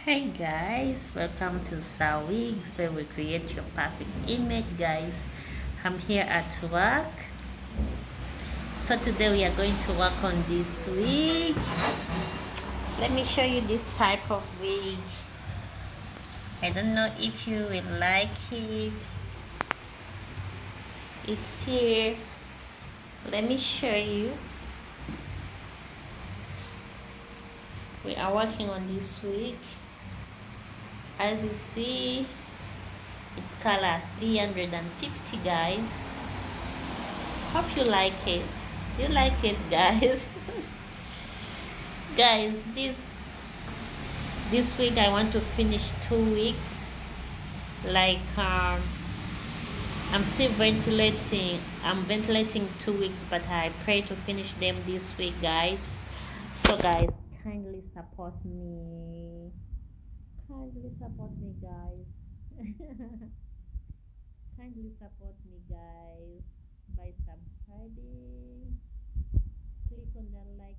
Hey guys, welcome to Sawigs where we create your perfect image, guys. I'm here at work. So today we are going to work on this wig. Let me show you this type of wig. I don't know if you will like it. It's here. Let me show you. We are working on this wig. As you see, it's color 350, guys. Hope you like it. Do you like it, guys? Guys, this week I want to finish 2 weeks. Like I'm still ventilating. I'm ventilating 2 weeks, but I pray to finish them this week, guys. So, guys, kindly support me. Kindly support me, guys. Kindly support me, guys, by subscribing. Click on the like